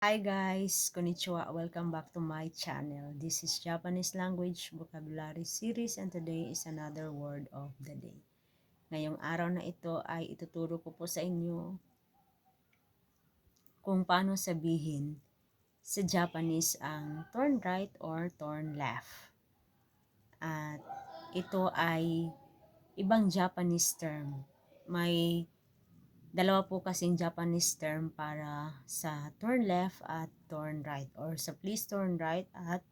Hi guys, konnichiwa. Welcome back to my channel. This is Japanese language vocabulary series and today is another word of the day. Ngayong araw na ito ay ituturo ko po sa inyo kung paano sabihin sa Japanese ang turn right or turn left. At ito ay ibang Japanese term. May dalawa po kasing Japanese term para sa turn left at turn right or sa please turn right at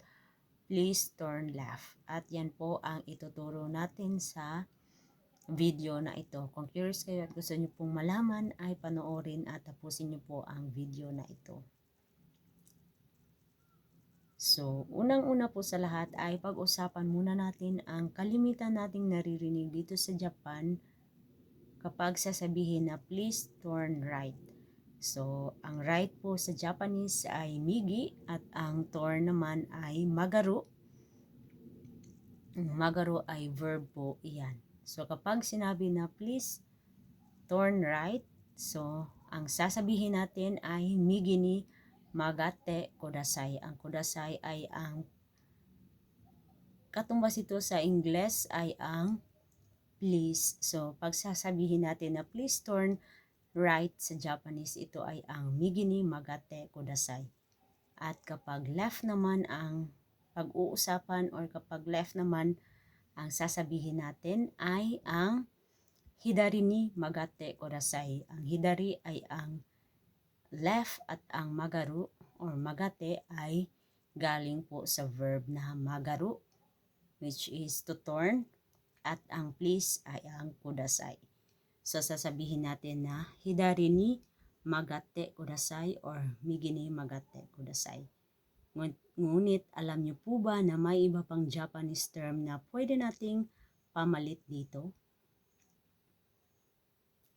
please turn left. At yan po ang ituturo natin sa video na ito. Kung curious kayo at gusto nyo pong malaman ay panoorin at tapusin nyo po ang video na ito. So, unang-una po sa lahat ay pag-usapan muna natin ang kalimitan nating naririnig dito sa Japan kapag sasabihin na please turn right. So, ang right po sa Japanese ay migi at ang turn naman ay magaru. Magaru ay verb po iyan. So, kapag sinabi na please turn right, so, ang sasabihin natin ay migi ni magate kudasai. Ang kudasai ay ang katumbas ito sa Ingles ay ang please. So, pag sasabihin natin na please turn right sa Japanese, ito ay ang migi ni magate kudasai. At kapag left naman ang pag-uusapan or kapag left naman ang sasabihin natin ay ang hidari ni magate kudasai. Ang hidari ay ang left at ang magaru or magate ay galing po sa verb na magaru which is to turn at ang please ay ang kudasai. So sasabihin natin na hidari ni magate kudasai or migi ni magate kudasai. Ngunit alam niyo po ba na may iba pang Japanese term na pwede nating pamalit dito?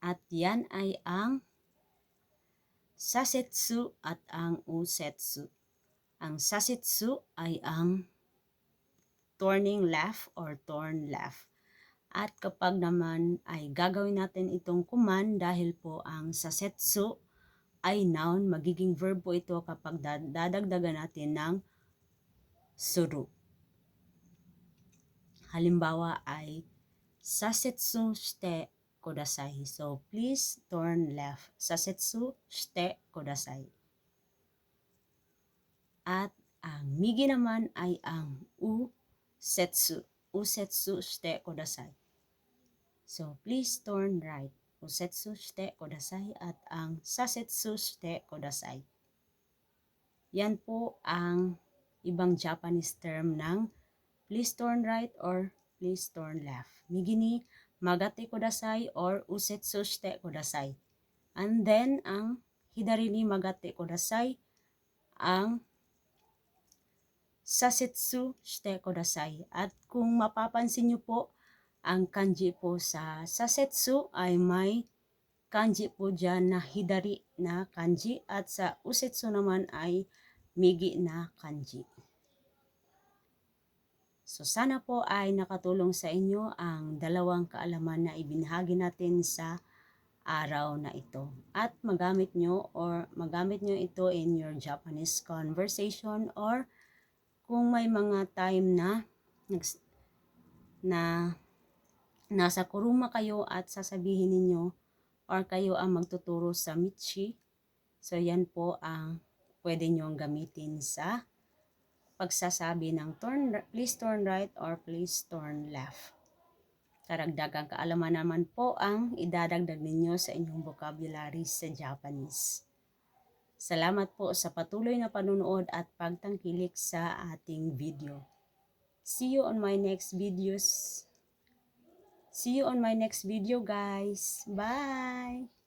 At yan ay ang sasetsu at ang usetsu. Ang sasetsu ay ang turning left or turn left. At kapag naman ay gagawin natin itong command dahil po ang sasetsu ay noun, magiging verb po ito kapag dadagdagan natin ng suru. Halimbawa ay sasetsu shite kudasai. So, please turn left. Sasetsu shite kudasai. At ang migi naman ay ang usetsu. Usetsu shite kudasai. So, please turn right. Usetsu shite kudasai at ang sasetsu shite kudasai. Yan po ang ibang Japanese term ng please turn right or please turn left. Migi ni magate kudasai or usetsu shite kudasai. And then, ang hidari ni magate kudasai, ang sasetsu shite kudasai. At kung mapapansin nyo po, ang kanji po sa sasetsu ay may kanji po dyan na hidari na kanji at sa usetsu naman ay migi na kanji. So sana po ay nakatulong sa inyo ang dalawang kaalaman na ibinahagi natin sa araw na ito. At magamit nyo ito in your Japanese conversation or kung may mga time na nasa kuruma kayo at sasabihin ninyo or kayo ang magtuturo sa Michi. So yan po ang pwede nyong gamitin sa pagsasabi ng please turn right or please turn left. Karagdagang kaalaman naman po ang idadagdag ninyo sa inyong vocabulary sa Japanese. Salamat po sa patuloy na panunood at pagtangkilik sa ating video. See you on my next videos. See you on my next video, guys. Bye!